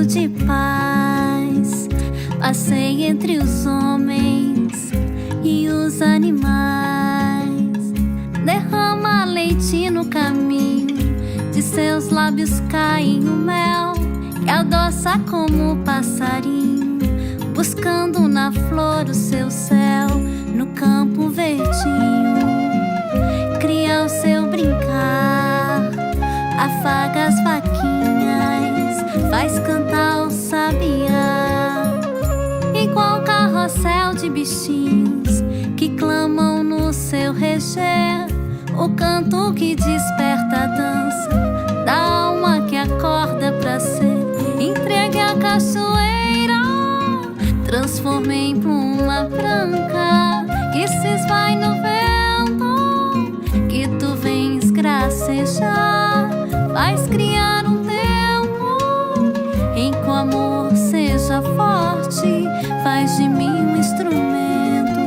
De paz, passei entre os homens e os animais. Derrama leite no caminho, de seus lábios cai o mel, que adoça como o passarinho, buscando na flor o seu céu, no campo verdinho. Cria o seu brincar, afaga as vaquinhas, faz cantar o sabiá, igual carrossel de bichinhos que clamam no seu reger. O canto que desperta a dança da alma que acorda pra ser entregue à cachoeira. Transformei em pluma branca que se esvai no vento, que tu vens gracejar, faz criar um em que o amor seja forte, faz de mim um instrumento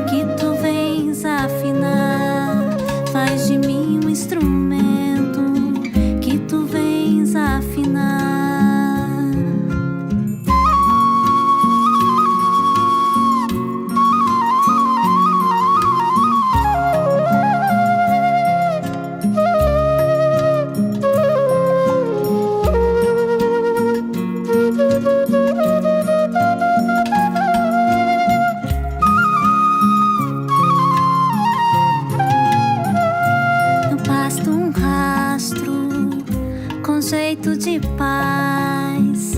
que tu vens afinar, faz de mim um instrumento que tu vens afinar. De paz,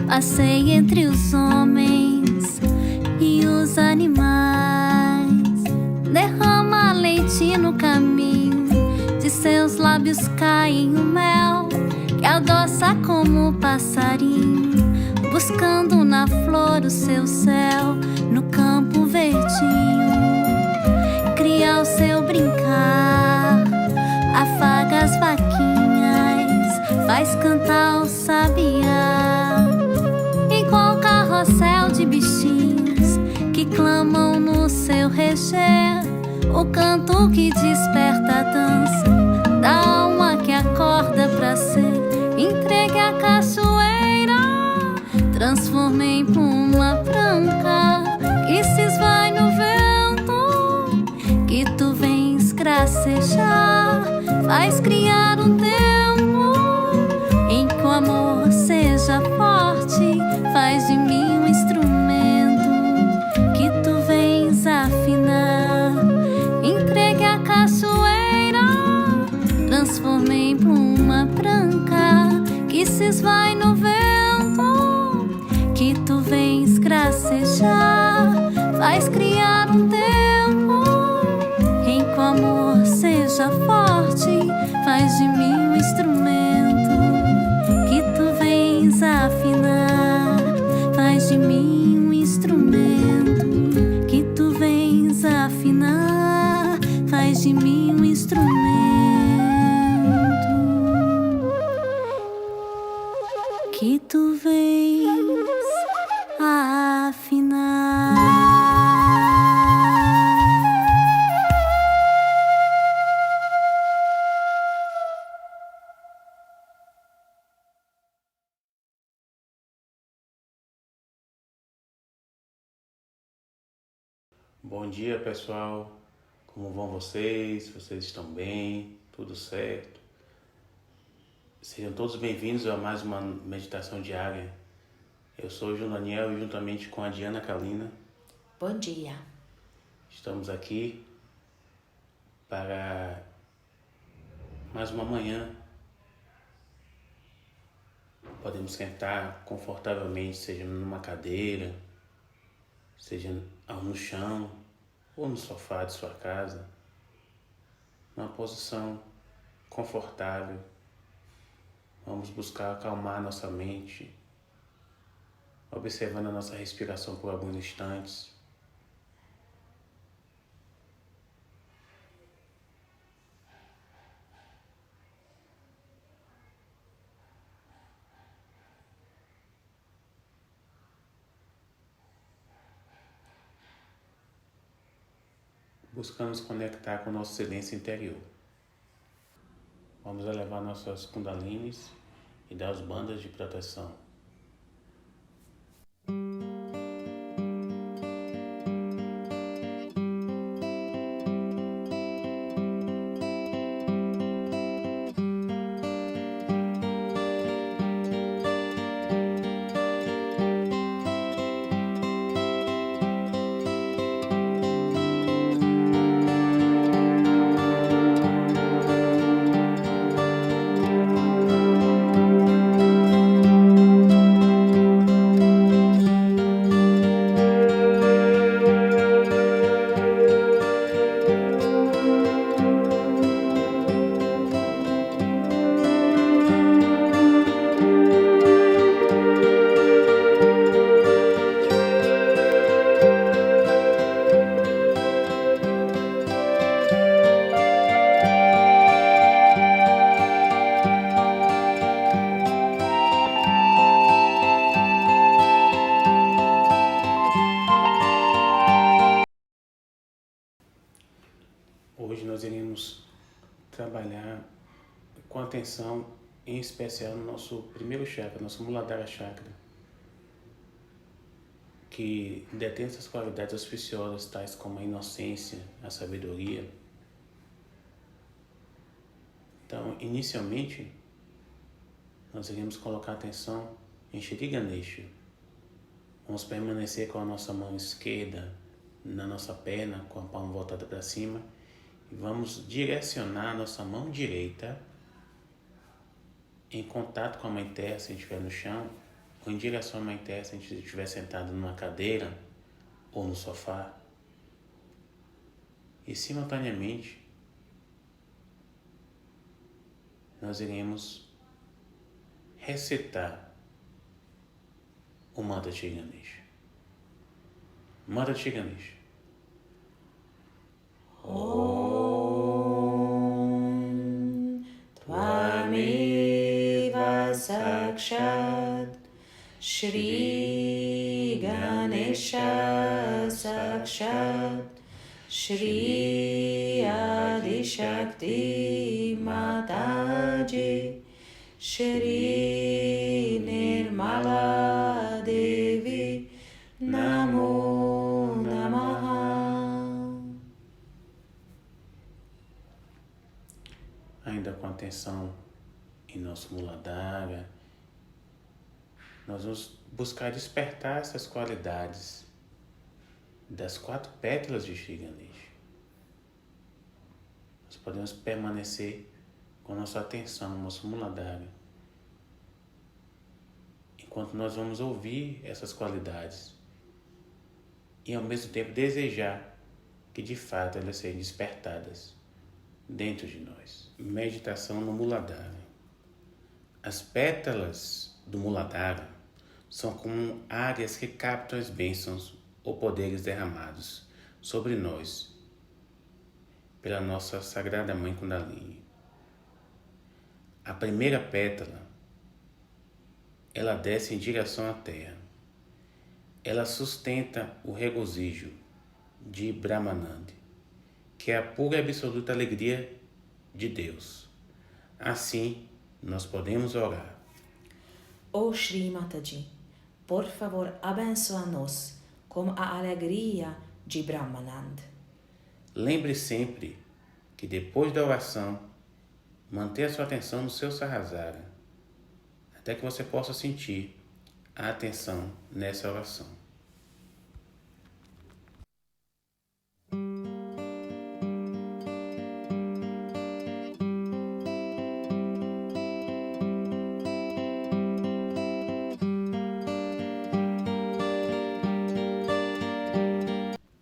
passei entre os homens e os animais. Derrama leite no caminho, de seus lábios cai o mel, que adoça como o passarinho, buscando na flor o seu céu, no campo verdinho. Cria o seu brincar, afaga as vaquinhas, faz cantar o sabiá, igual carrossel de bichinhos que clamam no seu reger. O canto que desperta a dança da alma que acorda pra ser entregue à cachoeira. Transformei em pluma branca que se esvai no vento, que tu vens gracejar, faz criar um tempo em que o amor seja forte, faz de mim um instrumento que tu vens afinar. Entregue à cachoeira, transformei em pluma branca que se esvai no vento, que tu vens gracejar, faz criar um tempo em que o amor seja forte, faz de mim um instrumento que tu vens afinar, faz de mim um instrumento que tu vens afinar, faz de mim um instrumento que tu vens afinar. Bom dia, pessoal. Como vão vocês? Vocês estão bem? Tudo certo? Sejam todos bem-vindos a mais uma meditação diária. Eu sou o João Daniel e juntamente com a Diana Kalina. Bom dia. Estamos aqui para mais uma manhã. Podemos sentar confortavelmente, seja numa cadeira, seja no chão ou no sofá de sua casa, numa posição confortável. Vamos buscar acalmar nossa mente, observando a nossa respiração por alguns instantes. buscando nos conectar com o nosso silêncio interior. Vamos elevar nossas kundalinis e dar os bandas de proteção. Hoje nós iremos trabalhar com atenção, em especial no nosso primeiro chakra, nosso Muladhara chakra, que detém essas qualidades auspiciosas, tais como a inocência, a sabedoria. Então, inicialmente, nós iremos colocar atenção em Shri Ganesha. Vamos permanecer com a nossa mão esquerda na nossa perna, com a palma voltada para cima, e vamos direcionar a nossa mão direita em contato com a Mãe Terra, se a gente estiver no chão, ou em direção à Mãe Terra, se a gente estiver sentado numa cadeira ou no sofá. E simultaneamente, nós iremos recitar o mantra de Ganesha. Mantra de Ganesha. Om Tvameva Sakshat Shri Ganesha Sakshat Shri Adi Shakti Mataji Shri Nirmala Devi Namo Namaha. Ainda com atenção em nosso Muladhara, nós vamos buscar despertar essas qualidades das 4 pétalas de Shri Ganesha. Nós podemos permanecer com nossa atenção no nosso Muladhara, enquanto nós vamos ouvir essas qualidades e ao mesmo tempo desejar que de fato elas sejam despertadas dentro de nós. Meditação no Muladhara. As pétalas do Muladhara são como áreas que captam as bênçãos ou poderes derramados sobre nós pela nossa Sagrada Mãe Kundalini. A primeira pétala, ela desce em direção à Terra. Ela sustenta o regozijo de Brahmananda, que é a pura e absoluta alegria de Deus. Assim, nós podemos orar. Oh Shri Mataji, por favor, abençoa-nos com a alegria de Brahmananda. Lembre sempre que depois da oração, mantenha sua atenção no seu Sahasrara, até que você possa sentir a atenção nessa oração.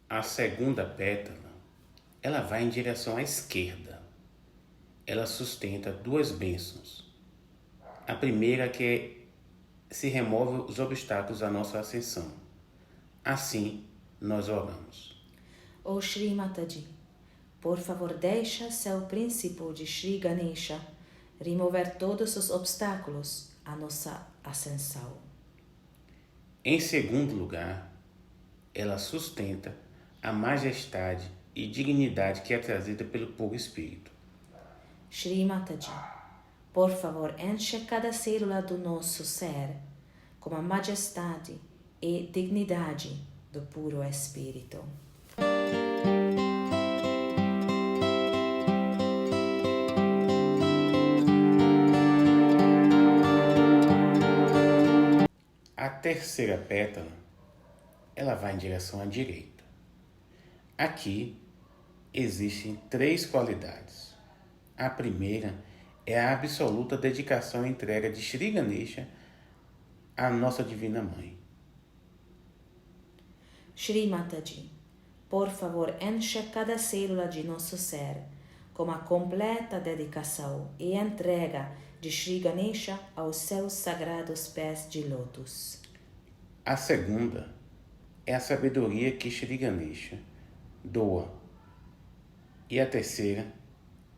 A segunda pétala, ela vai em direção à esquerda. Ela sustenta 2 bênçãos. A primeira que se remove os obstáculos à nossa ascensão. Assim, nós oramos. Oh Shri Mataji, por favor, deixa seu princípio de Shri Ganesha remover todos os obstáculos à nossa ascensão. Em segundo lugar, ela sustenta a majestade e dignidade que é trazida pelo puro Espírito. Shri Mataji, por favor, enche cada célula do nosso ser com a majestade e dignidade do puro Espírito. A terceira pétala, ela vai em direção à direita. Aqui existem 3 qualidades. A primeira é a absoluta dedicação e entrega de Shri Ganesha à nossa Divina Mãe. Shri Mataji, por favor, enche cada célula de nosso ser com a completa dedicação e entrega de Shri Ganesha aos seus sagrados pés de lótus. A segunda é a sabedoria que Shri Ganesha doa. E a terceira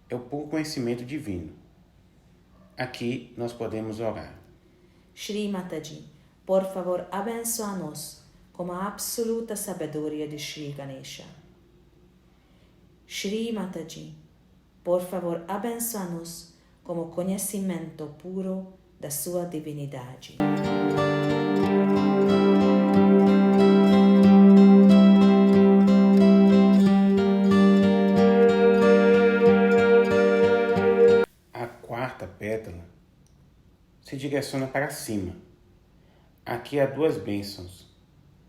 é o puro conhecimento divino. Aqui nós podemos orar. Shri Mataji, por favor, abençoa-nos com a absoluta sabedoria de Shri Ganesha. Shri Mataji, por favor, abençoa-nos com o conhecimento puro da sua divinidade. A quarta pétala se direciona para cima. Aqui há 2 bênçãos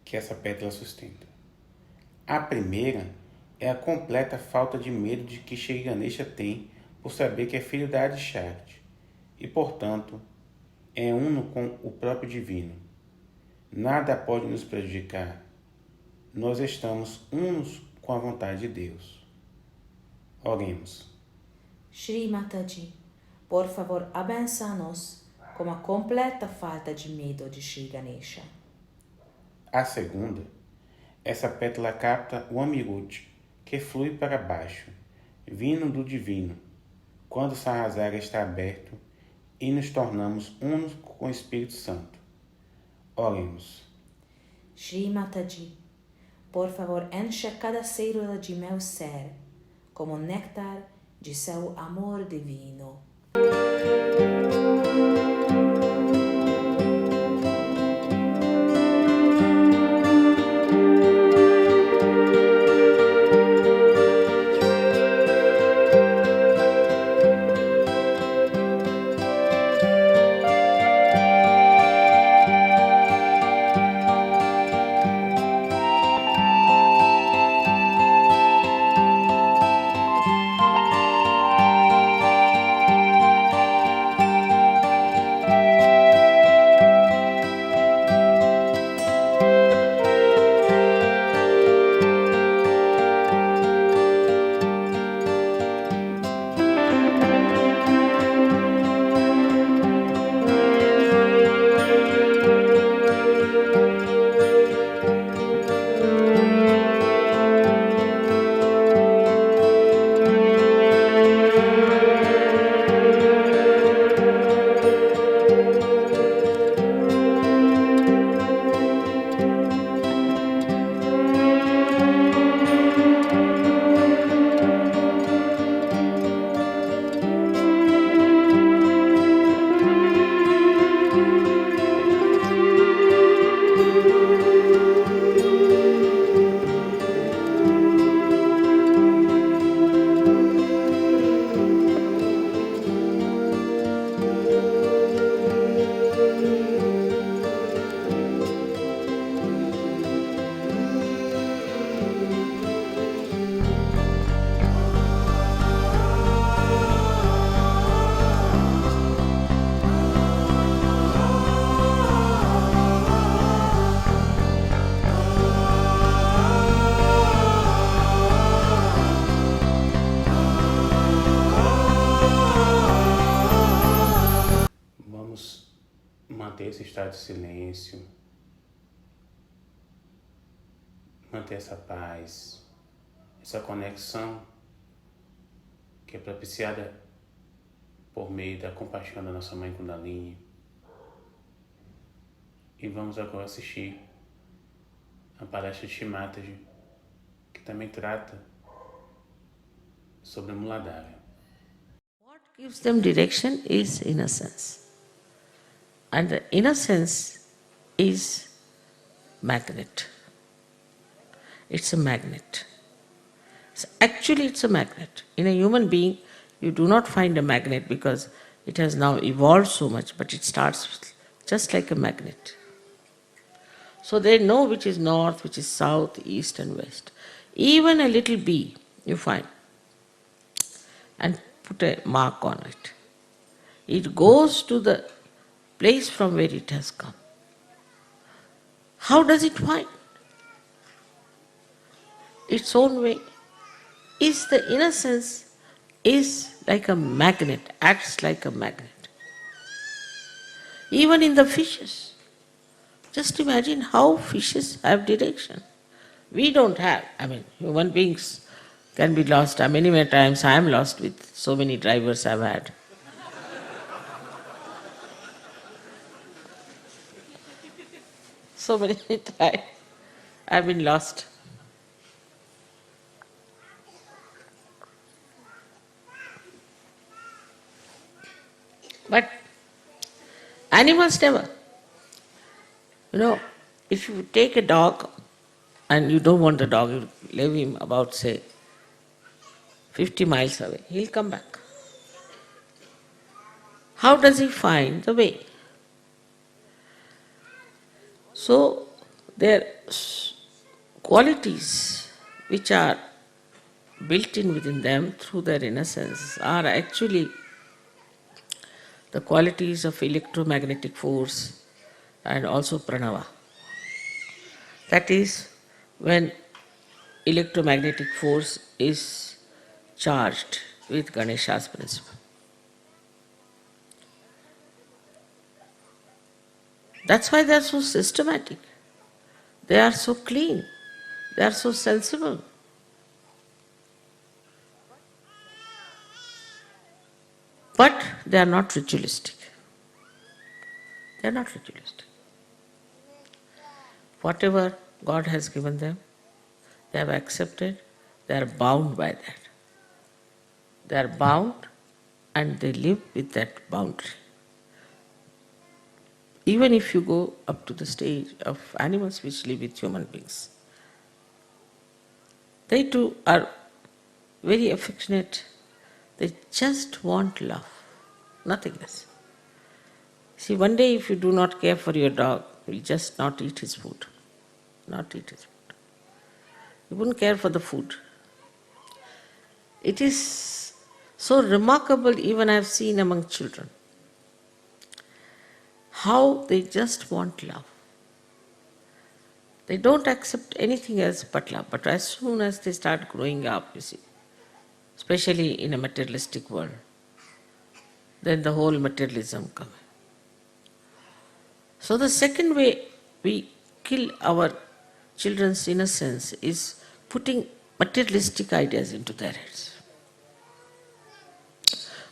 que essa pétala sustenta. A primeira é a completa falta de medo de que Shri Ganesha tem por saber que é filho da Adi Shakti e, portanto, é uno com o próprio Divino. Nada pode nos prejudicar. Nós estamos unos com a vontade de Deus. Oremos. Shri Mataji, por favor, abençoa-nos com a completa falta de medo de Shri Ganesha. A segunda, essa pétala capta o Amiruti, que flui para baixo, vindo do Divino, quando o Sahasrara está aberto e nos tornamos unos com o Espírito Santo. Oremos. Shri Mataji, por favor, enche cada célula de meu ser como néctar de seu amor divino. manter esse estado de silêncio, manter essa paz, essa conexão que é propiciada por meio da compaixão da nossa Mãe Kundalini. E vamos agora assistir a palestra de Shri Mataji, que também trata sobre Muladhara. What gives them direction is innocence. And the innocence is magnet. It's a magnet. Actually, it's a magnet. In a human being, you do not find a magnet because it has now evolved so much, but it starts just like a magnet. So they know which is north, which is south, east and west. Even a little bee you find and put a mark on it. It goes to the place from where it has come. How does it find? Its own way. Is the innocence is like a magnet, acts like a magnet. Even in the fishes. Just imagine how fishes have direction. We don't have. Human beings can be lost. Many times I am lost with so many drivers I've had. So many times I've been lost. But animals never. If you take a dog and you don't want the dog, you leave him about, say, 50 miles away, he'll come back. How does he find the way? So, their qualities which are built in within them through their innocence are actually the qualities of electromagnetic force and also pranava. That is, when electromagnetic force is charged with Ganesha's principle. That's why they are so systematic. They are so clean. They are so sensible. But they are not ritualistic. They are not ritualistic. Whatever God has given them, they have accepted, they are bound by that. They are bound and they live with that boundary. Even if you go up to the stage of animals which live with human beings, they too are very affectionate. They just want love, nothing else. See, one day if you do not care for your dog, he will just not eat his food. Not eat his food. You wouldn't care for the food. It is so remarkable, even I have seen among children, how they just want love. They don't accept anything else but love. But as soon as they start growing up, you see, especially in a materialistic world, then the whole materialism comes. So the second way we kill our children's innocence is putting materialistic ideas into their heads.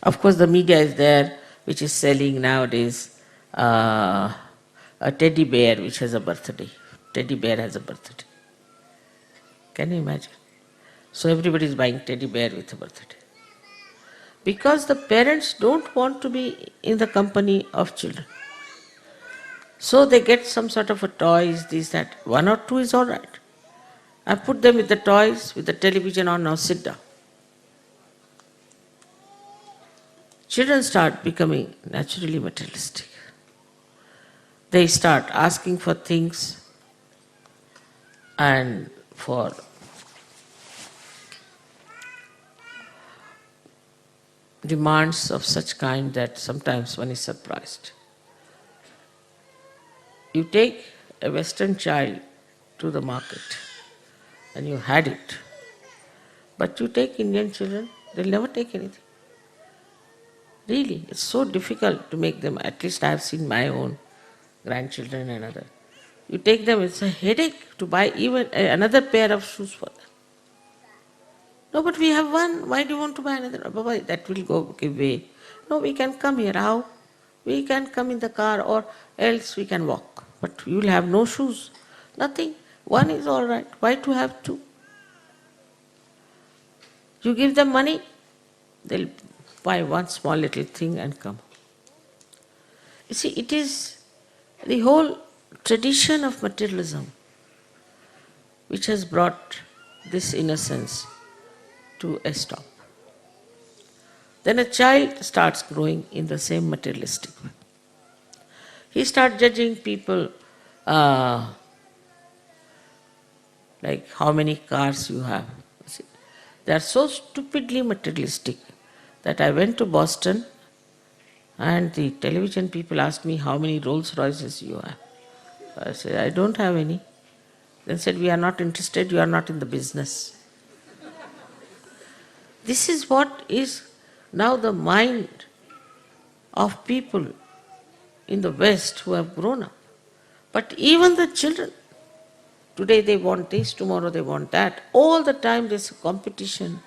Of course, the media is there, which is selling nowadays a teddy bear which has a birthday. Teddy bear has a birthday. Can you imagine? So everybody is buying teddy bear with a birthday. Because the parents don't want to be in the company of children. So they get some sort of a toys, this, that. 1 or 2 is all right. I put them with the toys, with the television on, now sit down. Children start becoming naturally materialistic. They start asking for things and for demands of such kind that sometimes one is surprised. You take a Western child to the market and you had it, but you take Indian children, they'll never take anything. Really, it's so difficult to make them, at least I have seen my own grandchildren and other. You take them, it's a headache to buy even another pair of shoes for them. No, but we have one, why do you want to buy another? Baba, that will go give way. No, we can come here. How? We can come in the car or else we can walk. But you will have no shoes, nothing. One is all right. Why to have 2? You give them money, they'll buy one small little thing and come. You see, it is the whole tradition of materialism which has brought this innocence to a stop. Then a child starts growing in the same materialistic way. He starts judging people like how many cars you have. See, they are so stupidly materialistic that I went to Boston and the television people asked me how many Rolls Royces you have. I said, I don't have any. They said, we are not interested, you are not in the business. This is what is now the mind of people in the West who have grown up. But even the children, today they want this, tomorrow they want that. All the time there's a competition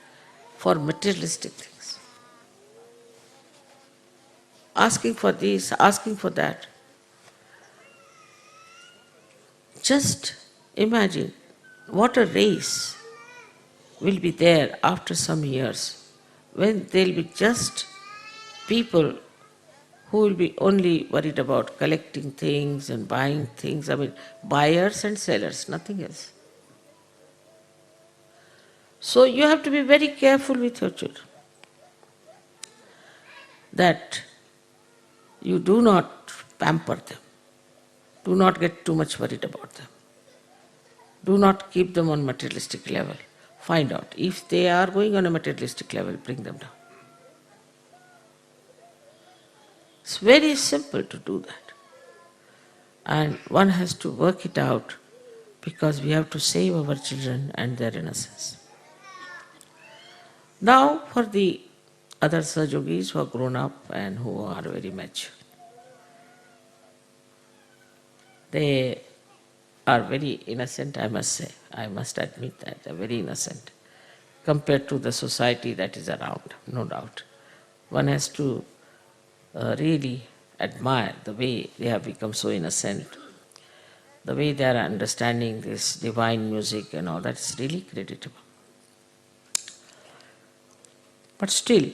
for materialistic things. Asking for this, asking for that. Just imagine what a race will be there after some years when there'll be just people who will be only worried about collecting things and buying things. I mean, buyers and sellers, nothing else. So you have to be very careful with your children that you do not pamper them. Do not get too much worried about them. Do not keep them on materialistic level. Find out. If they are going on a materialistic level, bring them down. It's very simple to do that. And one has to work it out because we have to save our children and their innocence. Now for the other Sahajogis who are grown up and who are very mature. They are very innocent, I must say. I must admit that. They are very innocent compared to the society that is around, no doubt. One has to really admire the way they have become so innocent, the way they are understanding this divine music and all that is really creditable. But still,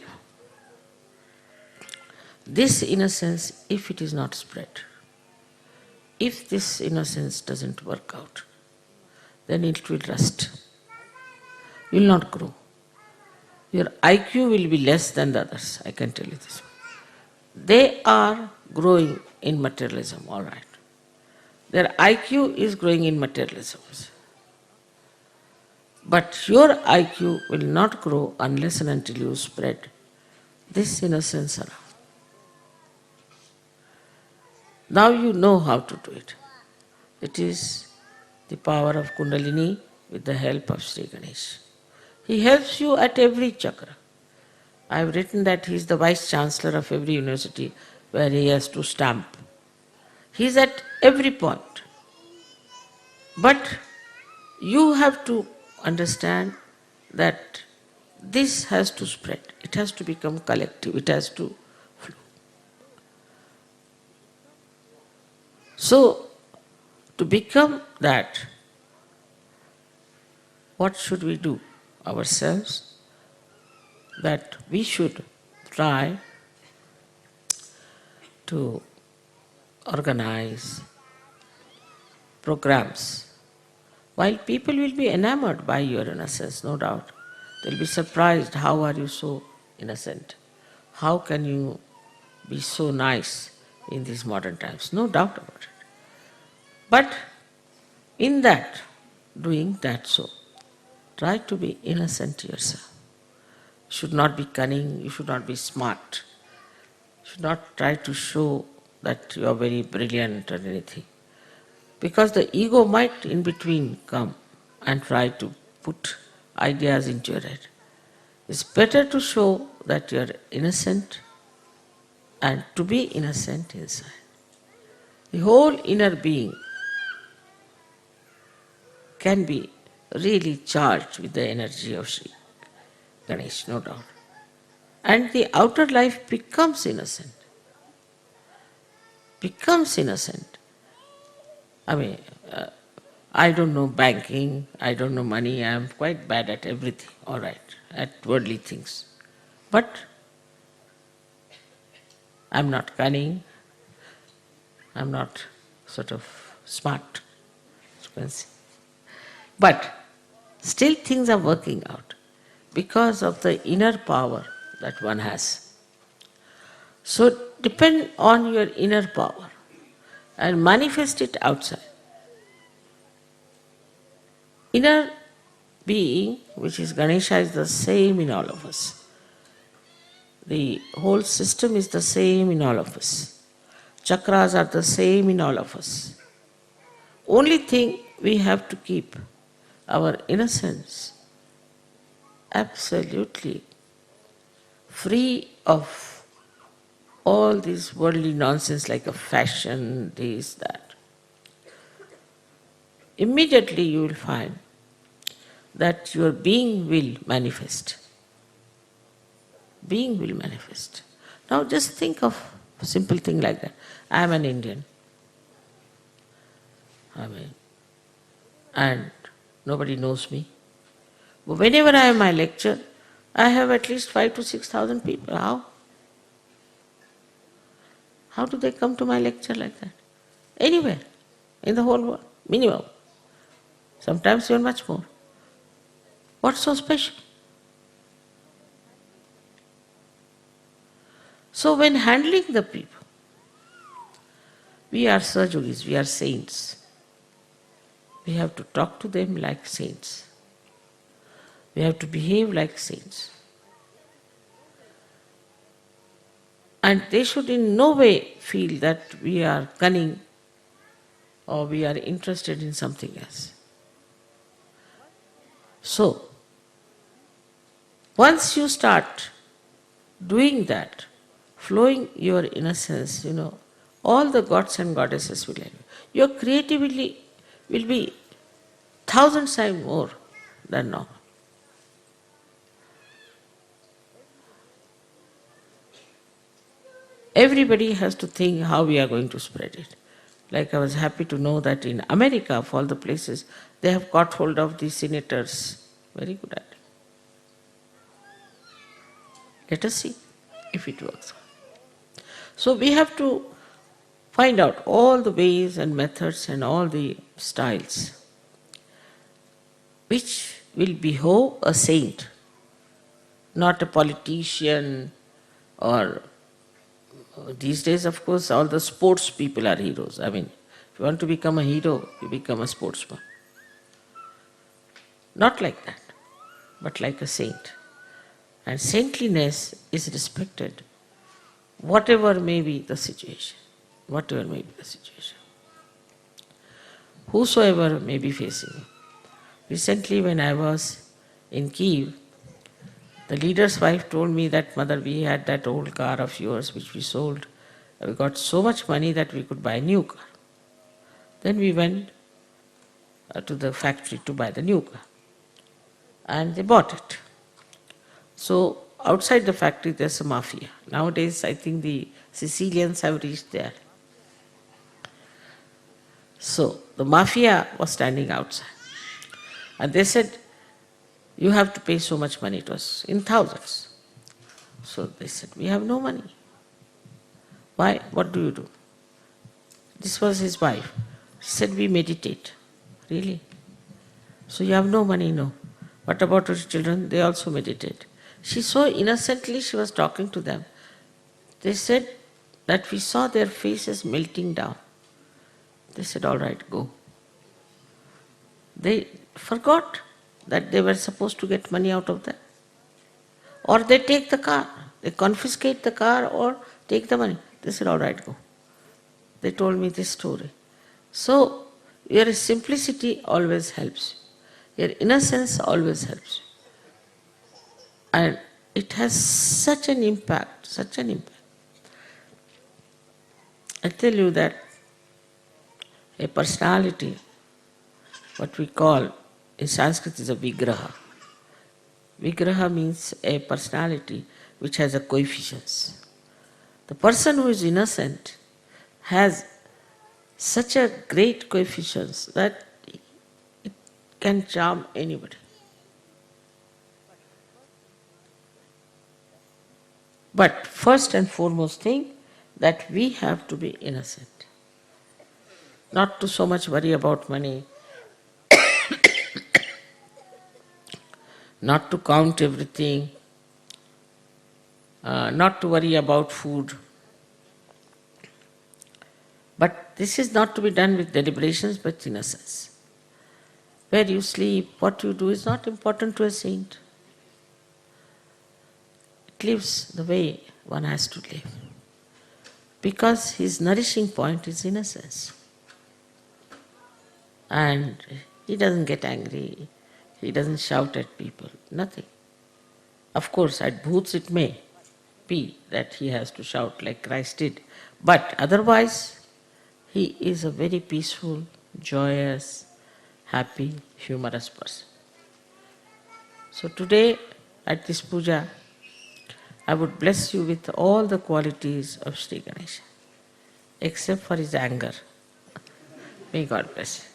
this innocence, if it is not spread, if this innocence doesn't work out, then it will rust. You will not grow. Your IQ will be less than the others, I can tell you this. They are growing in materialism, all right. Their IQ is growing in materialism. But your IQ will not grow unless and until you spread this innocence around. Now you know how to do it. It is the power of Kundalini with the help of Sri Ganesha. He helps you at every chakra. I have written that he is the Vice Chancellor of every university where he has to stamp. He is at every point. But you have to understand that this has to spread. It has to become collective. It has to flow. So, to become that, what should we do ourselves? That we should try to organize programs. While people will be enamored by your innocence, no doubt, they'll be surprised, how are you so innocent? How can you be so nice in these modern times? No doubt about it. But in that, doing that so, try to be innocent yourself. You should not be cunning, you should not be smart. You should not try to show that you are very brilliant or anything. Because the ego might in between come and try to put ideas into your head. It's better to show that you are innocent and to be innocent inside. The whole inner being can be really charged with the energy of Sri Ganesha, no doubt. And the outer life becomes innocent. Becomes innocent. I mean, I don't know banking, I don't know money, I am quite bad at everything, all right, at worldly things. But I'm not cunning, I'm not sort of smart, you can see. But still things are working out because of the inner power that one has. So depend on your inner power and manifest it outside. Inner being, which is Ganesha, is the same in all of us. The whole system is the same in all of us. Chakras are the same in all of us. Only thing we have to keep our innocence absolutely free of all this worldly nonsense like a fashion, this, that. Immediately you will find that your being will manifest. Being will manifest. Now just think of a simple thing like that. I am an Indian. And nobody knows me. But whenever I have my lecture, I have at least 5,000 to 6,000 people. How? How do they come to my lecture like that? Anywhere in the whole world, minimum. Sometimes even much more. What's so special? So when handling the people, we are Sahajogis, we are saints. We have to talk to them like saints. We have to behave like saints. And they should in no way feel that we are cunning or we are interested in something else. So, once you start doing that, flowing your innocence, all the gods and goddesses will help you. Your creativity will be 1,000 times more than normal. Everybody has to think how we are going to spread it. Like I was happy to know that in America, of all the places, they have got hold of the senators. Very good at it. Let us see if it works. So we have to find out all the ways and methods and all the styles which will behove a saint, not a politician or these days, of course, all the sports people are heroes. If you want to become a hero, you become a sportsman. Not like that, but like a saint. And saintliness is respected, whatever may be the situation. Whatever may be the situation. Whosoever may be facing. Recently when I was in Kyiv, the leader's wife told me that, Mother, we had that old car of yours which we sold. We got so much money that we could buy a new car. Then we went to the factory to buy the new car. And they bought it. So outside the factory there's a mafia. Nowadays I think the Sicilians have reached there. So the mafia was standing outside. And they said, you have to pay so much money to us, in thousands. So they said, we have no money. Why? What do you do? This was his wife. She said, we meditate. Really? So you have no money? No. What about your children? They also meditate. She so innocently she was talking to them. They said that we saw their faces melting down. They said, all right, go. They forgot that they were supposed to get money out of that. Or they take the car, they confiscate the car or take the money. They said, all right, go. They told me this story. So, your simplicity always helps you. Your innocence always helps you. And it has such an impact, such an impact. I tell you that a personality, what we call in Sanskrit is a vigraha. Vigraha means a personality which has a coefficients. The person who is innocent has such a great coefficients that can charm anybody. But first and foremost thing, that we have to be innocent. Not to so much worry about money, not to count everything, not to worry about food. But this is not to be done with deliberations, but innocence. Where you sleep, what you do is not important to a saint. It lives the way one has to live. Because his nourishing point is innocence. And he doesn't get angry, he doesn't shout at people, nothing. Of course, at bhoots it may be that he has to shout like Christ did, but otherwise he is a very peaceful, joyous, happy, humorous person. So today at this puja, I would bless you with all the qualities of Sri Ganesha, except for his anger. May God bless you.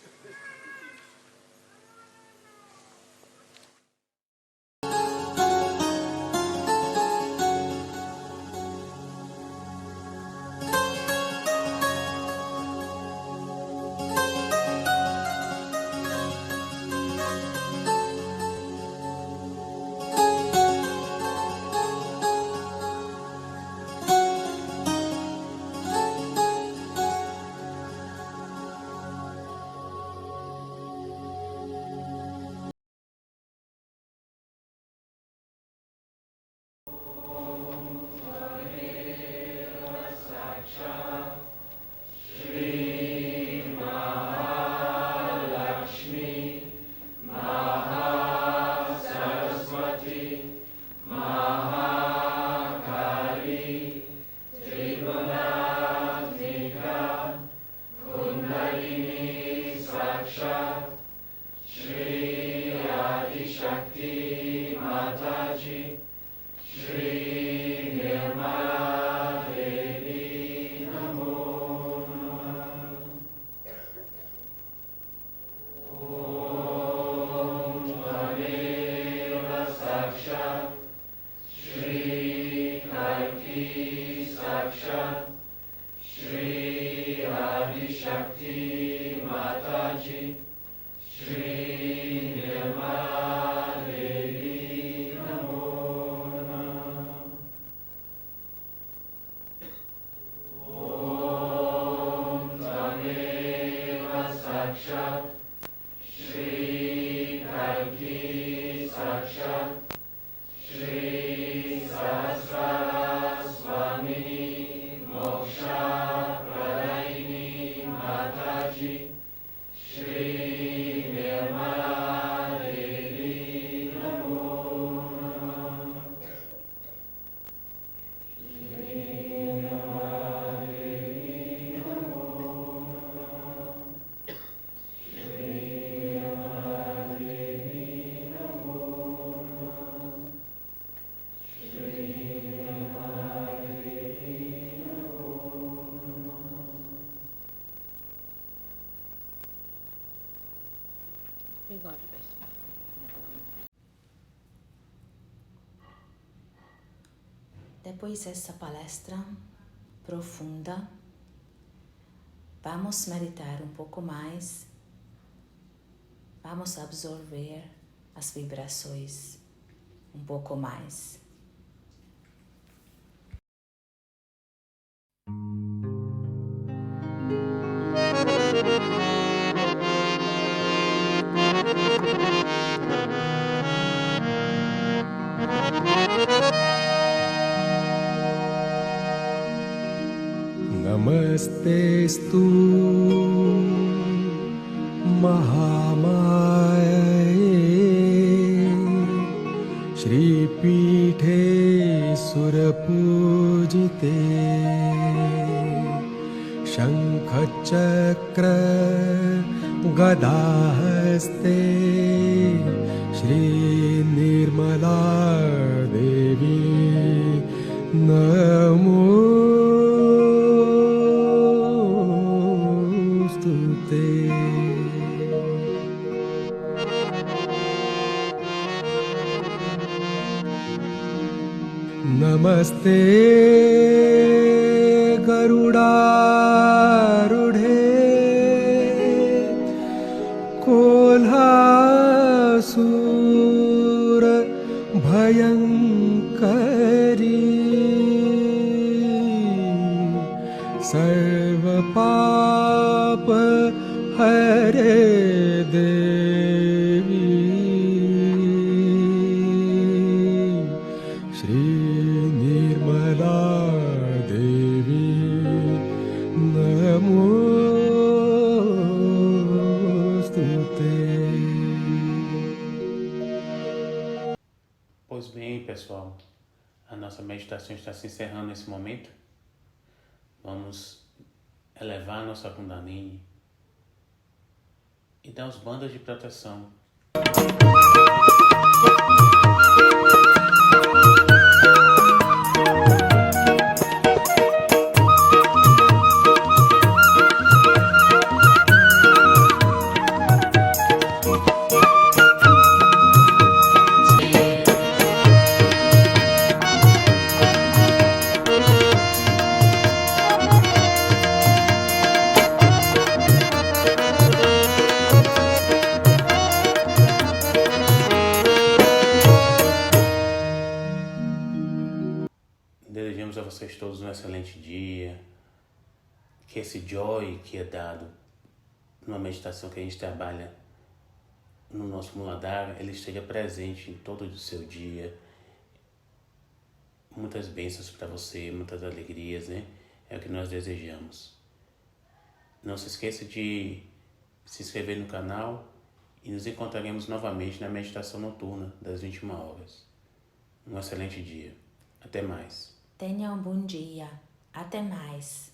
May God bless you. Depois dessa palestra profunda, vamos meditar um pouco mais, vamos absorver as vibrações um pouco mais. Namastestu Mahamaye Shri Pithe Surapujite Shankha Chakra Gadahaste Shri Nirmala Devi Namo Namaste Garudarudhe Kolhasura Bhayankari Sarva Papa Hare Devi Shri Nirmala Devi Namostute. Pois bem, pessoal, a nossa meditação está se encerrando nesse momento. Vamos elevar a nossa Kundalini e dar os bandos de proteção. Desejamos a vocês todos um excelente dia, que esse joy que é dado numa meditação que a gente trabalha no nosso Muladhara, ele esteja presente em todo o seu dia. Muitas bênçãos para você, muitas alegrias, né? É o que nós desejamos. Não se esqueça de se inscrever no canal e nos encontraremos novamente na meditação noturna das 21 horas. Um excelente dia. Até mais. Tenha um bom dia. Até mais.